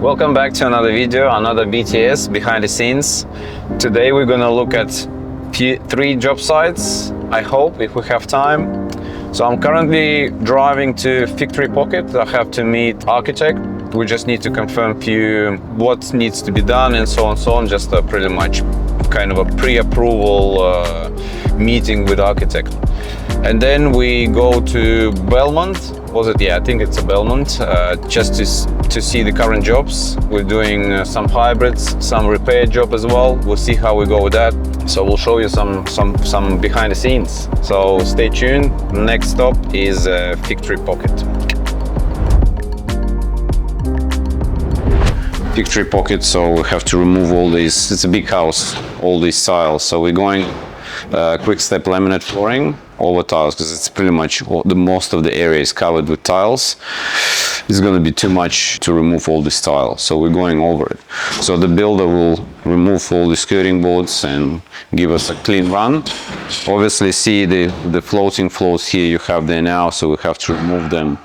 Welcome back to another video, another BTS behind the scenes. Today we're gonna look at three job sites, I hope, if we have time. So I'm currently driving to Victory Pocket. I have to meet architect. We just need to confirm what needs to be done and so on, just a pretty much kind of a pre-approval meeting with architect. And then we go to Belmont. Was it? Yeah, I think it's a Belmont, just to see the current jobs. We're doing some hybrids, some repair job as well. We'll see how we go with that. So we'll show you some behind the scenes. So stay tuned. Next stop is Victory Pocket. Victory Pocket. So we have to remove all these. It's a big house. All these tiles. So we're going quick step laminate flooring over tiles because it's pretty much most of the area is covered with tiles. It's going to be too much to remove all this tile, so we're going over it. So the builder will remove all the skirting boards and give us a clean run. Obviously, see the floating floors here you have there now, so we have to remove them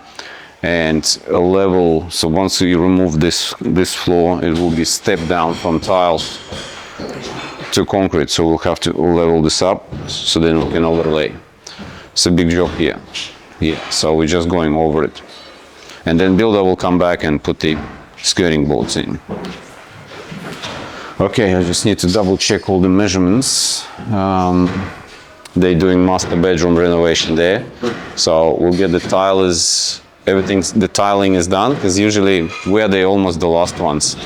and a level. So once you remove this floor, it will be stepped down from tiles to concrete, so we'll have to level this up so then we can overlay. It's a big job here. So we're just going over it, and then builder will come back and put the skirting bolts in. Okay, I just need to double check all the measurements. They're doing master bedroom renovation there, so we'll get the the tiling is done, because usually they're almost the last ones.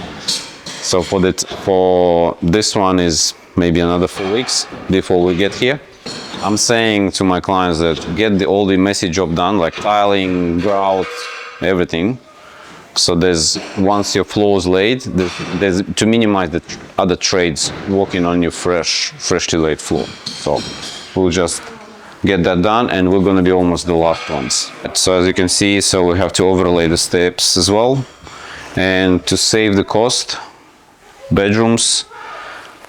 So for this one is maybe another 4 weeks before we get here. I'm saying to my clients that get all the messy job done, like tiling, grout, everything. So once your floor is laid, there's to minimize the other trades working on your freshly laid floor. So we'll just get that done, and we're going to be almost the last ones. So as you can see, so we have to overlay the steps as well, and to save the cost. Bedrooms,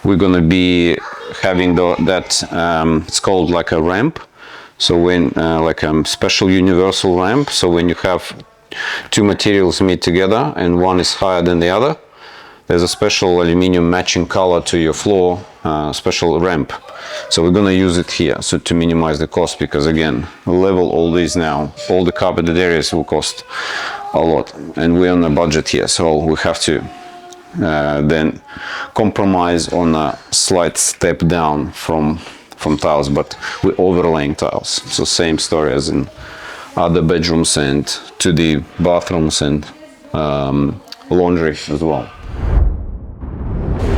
we're going to be having it's called like a ramp. So when like a special universal ramp, so when you have two materials meet together and one is higher than the other, there's a special aluminum matching color to your floor, special ramp. So we're going to use it here, so to minimize the cost, because again, level all these now, all the carpeted areas will cost a lot, and we're on a budget here, so we have to then compromise on a slight step down from tiles, but we're overlaying tiles. So same story as in other bedrooms and to the bathrooms and laundry as well.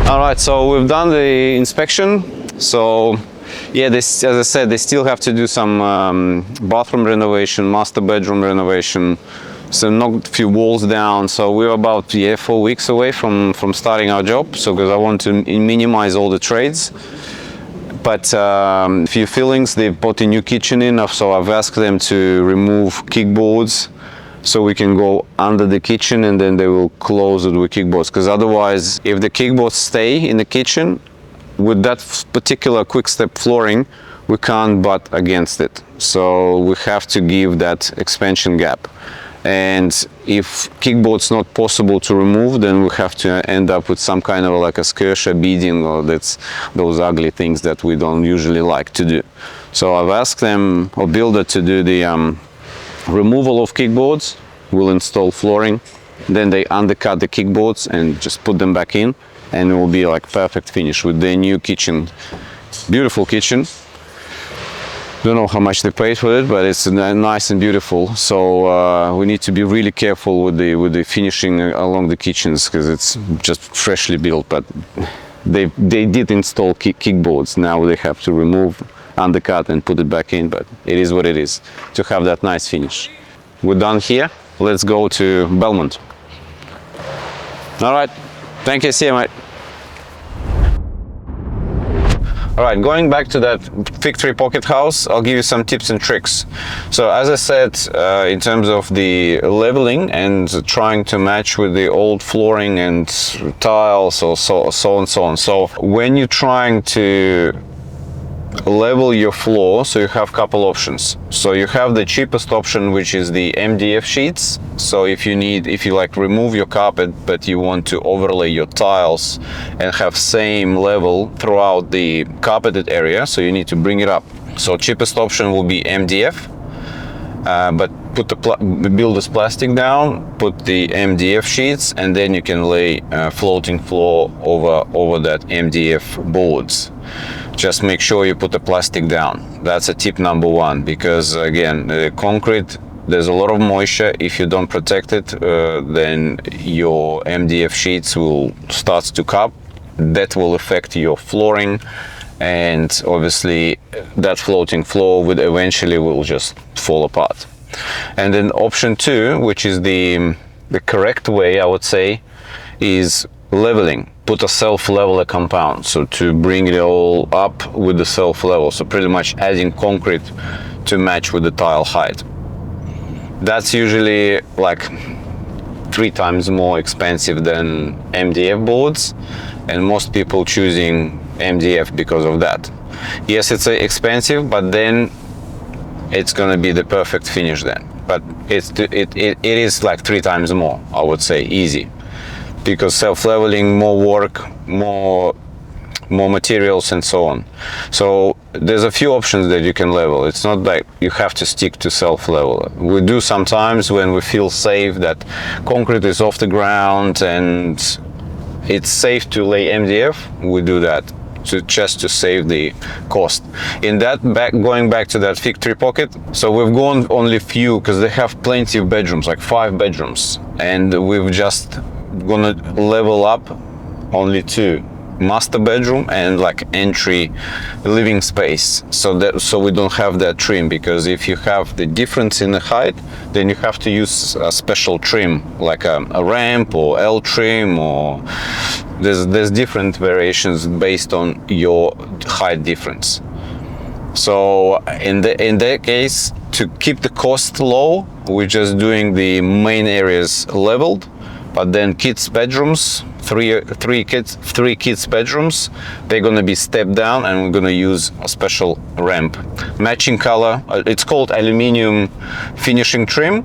All right, so we've done the inspection. So yeah, as I said, they still have to do some bathroom renovation, master bedroom renovation. So knocked a few walls down. So we're about 4 weeks away from starting our job. So because I want to minimize all the trades. But a few fillings, they've put a new kitchen in. So I've asked them to remove kickboards, so we can go under the kitchen, and then they will close it with kickboards. Because otherwise, if the kickboards stay in the kitchen, with that particular quick step flooring, we can't butt against it. So we have to give that expansion gap. And if kickboard's not possible to remove, then we have to end up with some kind of like a skirtia beading, or those ugly things that we don't usually like to do. So I've asked them, or builder, to do the removal of kickboards. We'll install flooring, then they undercut the kickboards and just put them back in, and it will be like perfect finish with the new kitchen. Beautiful kitchen. Don't know how much they paid for it, but it's nice and beautiful. So we need to be really careful with the finishing along the kitchens, because it's just freshly built. But they did install kickboards. Now they have to remove, undercut, and put it back in. But it is what it is, to have that nice finish. We're done here. Let's go to Belmont. All right. Thank you. See you, mate. All right, going back to that Victory Pocket house, I'll give you some tips and tricks. So as I said, in terms of the leveling and trying to match with the old flooring and tiles, so on. So when you're trying to level your floor, so you have a couple options. So you have the cheapest option, which is the MDF sheets. So if you like remove your carpet but you want to overlay your tiles and have same level throughout the carpeted area, so you need to bring it up. So cheapest option will be MDF, but put build this plastic down, put the MDF sheets, and then you can lay floating floor over that MDF boards. Just make sure you put the plastic down. That's a tip number one, because again, the concrete, there's a lot of moisture. If you don't protect it, then your MDF sheets will start to cup. That will affect your flooring, and obviously that floating floor would eventually will just fall apart. And then option two, which is the correct way, I would say, is leveling. Put a self-leveler compound, so to bring it all up with the self-level, so pretty much adding concrete to match with the tile height. That's usually like 3 times more expensive than MDF boards, and most people choosing MDF because of that. Yes, it's expensive, but then it's gonna be the perfect finish then. But it is like 3 times more, I would say, easy. Because self-leveling, more work, more materials, and so on. So there's a few options that you can level. It's not like you have to stick to self-level. We do sometimes when we feel safe that concrete is off the ground and it's safe to lay MDF, we do that just to save the cost. In that going back to that fig tree pocket, so we've gone only few because they have plenty of bedrooms, like 5 bedrooms, and we've just gonna level up only 2, master bedroom and like entry living space, so we don't have that trim, because if you have the difference in the height, then you have to use a special trim like a ramp or L trim, or there's different variations based on your height difference. So in that case, to keep the cost low, we're just doing the main areas leveled. But then kids' bedrooms, three kids' bedrooms, they're gonna be stepped down, and we're gonna use a special ramp. Matching color, it's called aluminum finishing trim.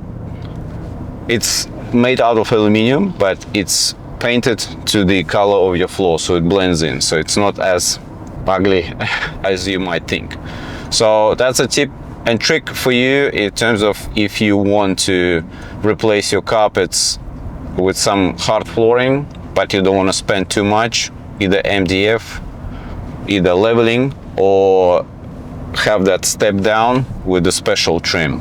It's made out of aluminum, but it's painted to the color of your floor, so it blends in. So it's not as ugly as you might think. So that's a tip and trick for you in terms of if you want to replace your carpets with some hard flooring, but you don't want to spend too much, either MDF, either leveling, or have that step down with a special trim.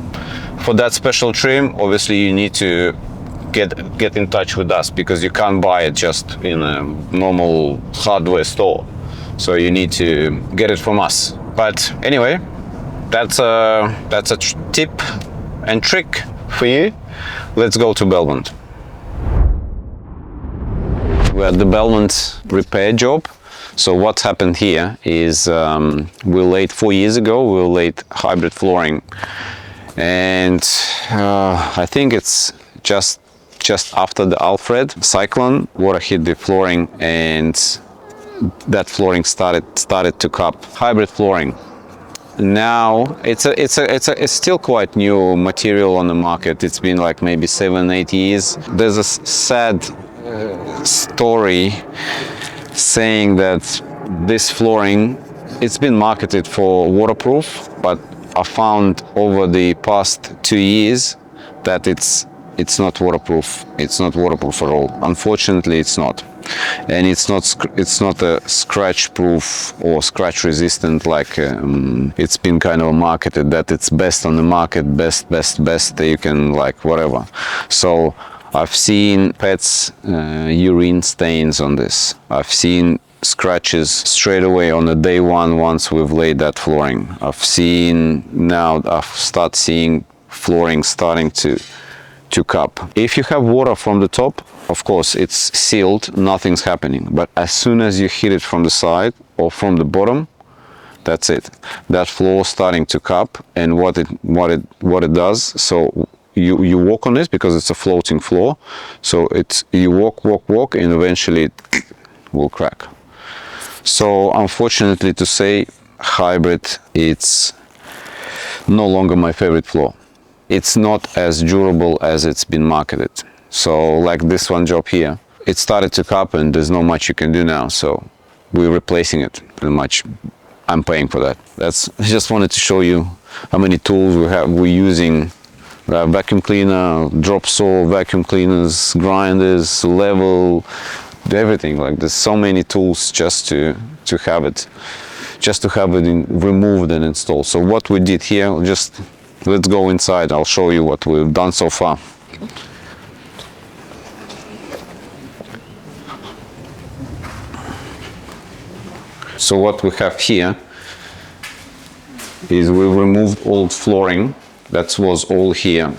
For that special trim, obviously you need to get in touch with us, because you can't buy it just in a normal hardware store. So you need to get it from us. But anyway, that's a tip and trick for you. Let's go to Belmont. We're at the Belmont repair job. So what happened here is we laid 4 years ago, we laid hybrid flooring, and I think it's just after the Alfred cyclone, water hit the flooring, and that flooring started to cup. Hybrid flooring. Now it's still quite new material on the market. It's been like maybe 7-8 years. There's a sad story saying that this flooring, it's been marketed for waterproof, but I found over the past 2 years that it's not waterproof. It's not waterproof at all. Unfortunately, it's not. And it's not a scratch proof or scratch resistant like it's been kind of marketed that it's best on the market, best you can, like, whatever. So I've seen pets urine stains on this. I've seen scratches straight away on the day one once we've laid that flooring. I've start seeing flooring starting to cup. If you have water from the top, of course it's sealed, nothing's happening. But as soon as you hit it from the side or from the bottom, that's it. That floor starting to cup, and what it does. So you walk on it because it's a floating floor. So you walk, and eventually it will crack. So unfortunately to say, hybrid, it's no longer my favorite floor. It's not as durable as it's been marketed. So like this one job here, it started to happen, there's not much you can do now, so we're replacing it pretty much. I'm paying for that. I just wanted to show you how many tools we're using. Vacuum cleaner, drop saw, vacuum cleaners, grinders, level, everything. Like there's so many tools just to have it removed and installed. So what we did here, let's go inside. I'll show you what we've done so far. So what we have here is we removed old flooring that was all here.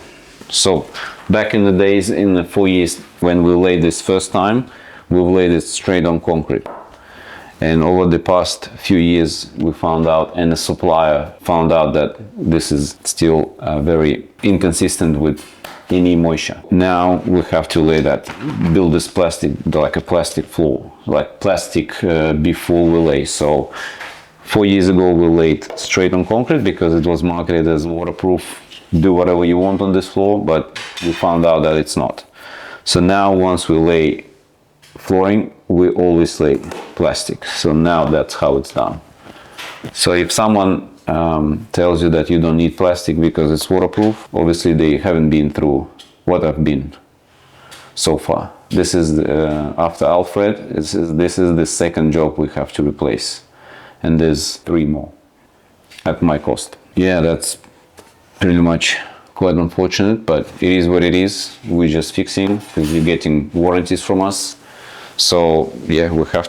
So back in the days, in the 4 years when we laid this first time, we laid it straight on concrete. And over the past few years, we found out, and the supplier found out, that this is still very inconsistent with any moisture. Now we have to build this plastic, like a plastic floor, like plastic before we lay. So 4 years ago we laid straight on concrete because it was marketed as waterproof, do whatever you want on this floor, but we found out that it's not. So now once we lay flooring, we always lay plastic. So now that's how it's done. So if someone tells you that you don't need plastic because it's waterproof, obviously they haven't been through what I've been so far. This is after Alfred, this is the second job we have to replace, and there's 3 more at my cost. Yeah, that's pretty much quite unfortunate, but it is what it is. We're just fixing because you're getting warranties from us. So yeah, we have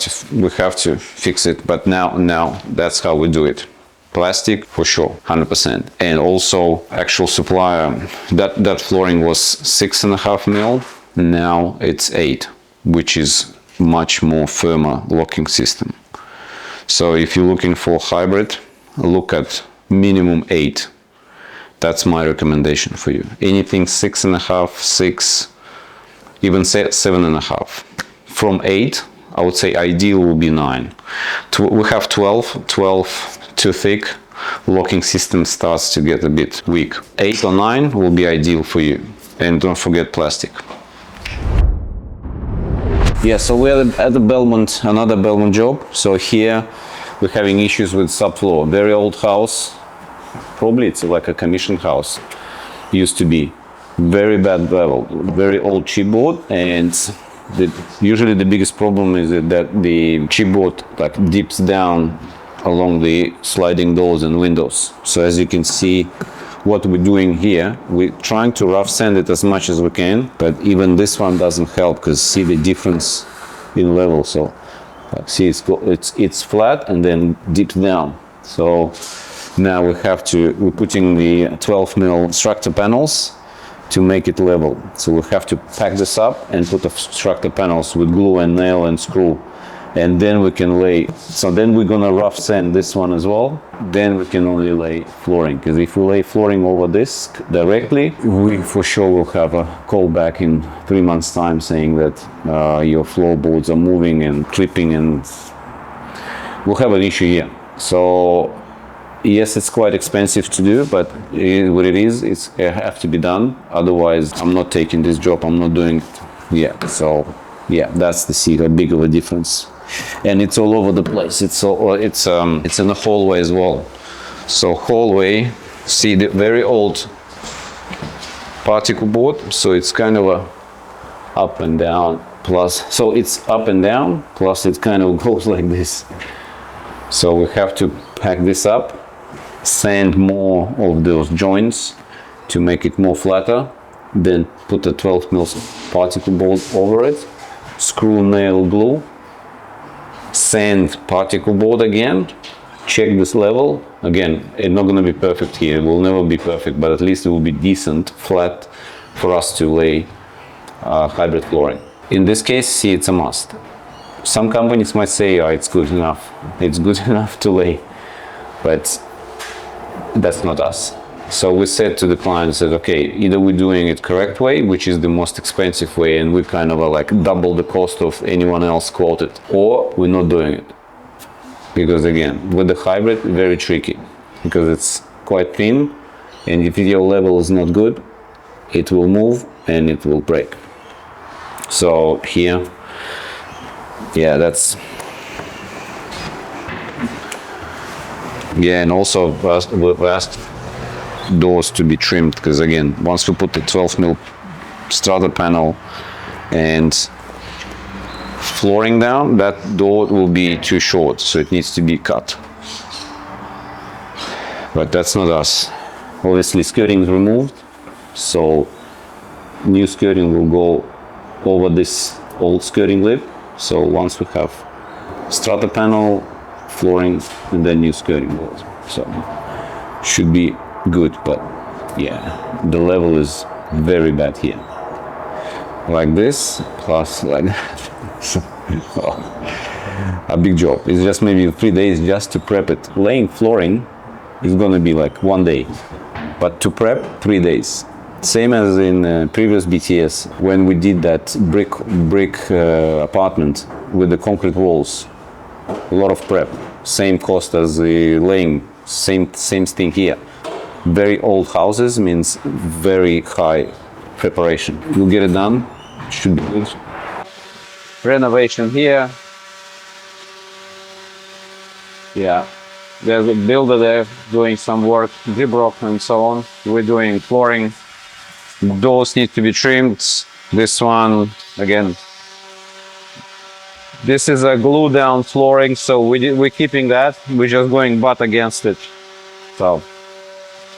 to fix it. But now that's how we do it. Plastic for sure, 100%. And also actual supplier, that flooring was 6.5 mil. Now it's 8, which is much more firmer locking system. So if you're looking for hybrid, look at minimum 8. That's my recommendation for you. Anything 6.5, 6, even 7.5. From 8, I would say ideal will be 9. We have 12 too thick. Locking system starts to get a bit weak. 8 or 9 will be ideal for you. And don't forget plastic. Yeah, so we're at the Belmont, another Belmont job. So here we're having issues with subfloor. Very old house. Probably it's like a commission house. Used to be. Very bad level. Very old chipboard, and usually the biggest problem is that the chipboard like dips down along the sliding doors and windows. So as you can see, what we're doing here, we're trying to rough sand it as much as we can, but even this one doesn't help because see the difference in level. So see, it's flat and then dips down. So now we're putting the 12 mil structure panels to make it level. So we have to pack this up and put the structure panels with glue and nail and screw, and then we can lay. So then we're gonna rough sand this one as well. Then we can only lay flooring, because if we lay flooring over this directly, we for sure will have a call back in 3 months time saying that your floorboards are moving and clipping, and we'll have an issue here. So yes, it's quite expensive to do, but what it is, it have to be done. Otherwise, I'm not taking this job. I'm not doing it. Yeah. So yeah, that's how big of a difference. And it's all over the place. It's in the hallway as well. So hallway, see the very old particle board. So it's kind of a up and down plus. So it's up and down plus it kind of goes like this. So we have to pack this up, sand more of those joints to make it more flatter, then put a 12 mil particle board over it, screw, nail, glue, sand particle board again, check this level. Again, it's not going to be perfect here, it will never be perfect, but at least it will be decent, flat for us to lay hybrid flooring. In this case, see, it's a must. Some companies might say, oh, it's good enough to lay, but that's not us. So we said to the client, said, okay, either we're doing it correct way, which is the most expensive way, and we kind of like double the cost of anyone else quoted, or we're not doing it. because again, with the hybrid, very tricky because it's quite thin, and if your level is not good, it will move and it will break. So here, yeah, that's, yeah, and also we've asked doors to be trimmed because again, once we put the 12mm strata panel and flooring down, that door will be too short, so it needs to be cut. But that's not us. Obviously, skirting is removed, so new skirting will go over this old skirting lip. So once we have strata panel, flooring, and then new skirting walls, so should be good. But yeah, the level is very bad here. Like this, plus like that. So, a big job. It's just maybe 3 days just to prep it. Laying flooring is gonna be like 1 day, but to prep 3 days. Same as in previous BTS when we did that brick apartment with the concrete walls. A lot of prep. Same cost as the laying. Same thing here. Very old houses means very high preparation. You'll get it done. Should be good. Renovation here. Yeah, there's a builder there doing some work, Dibrock and so on. We're doing flooring. Doors need to be trimmed. This one, again, this is a glue down flooring, so we're keeping that. We're just going butt against it. So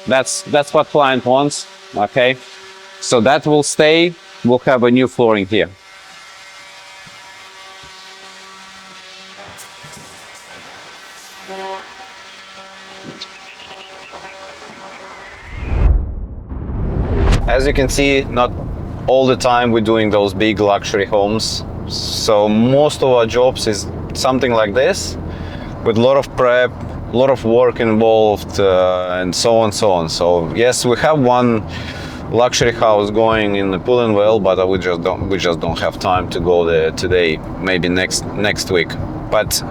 that's what client wants, okay? So that will stay. We'll have a new flooring here. As you can see, not all the time we're doing those big luxury homes. So most of our jobs is something like this, with a lot of prep, a lot of work involved, and so on, so on. So yes, we have one luxury house going in the Pullenvale, but we just don't have time to go there today. Maybe next week. But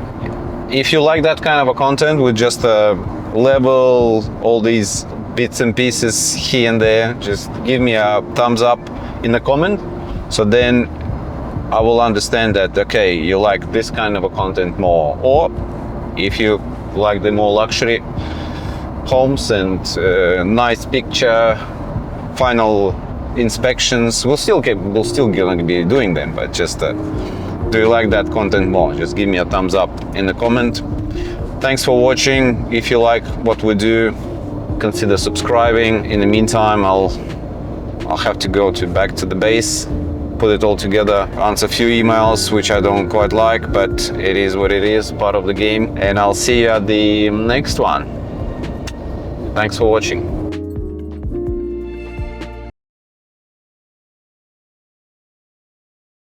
if you like that kind of a content with just level all these bits and pieces here and there, just give me a thumbs up in the comment, so then I will understand that, okay, you like this kind of a content more. Or if you like the more luxury homes and nice picture, final inspections, we'll still gonna be doing them, but just do you like that content more? Just give me a thumbs up in the comment. Thanks for watching. If you like what we do, consider subscribing. In the meantime, I'll have to go back to the base, put it all together, answer a few emails which I don't quite like, but it is what it is, part of the game. And I'll see you at the next one. Thanks for watching.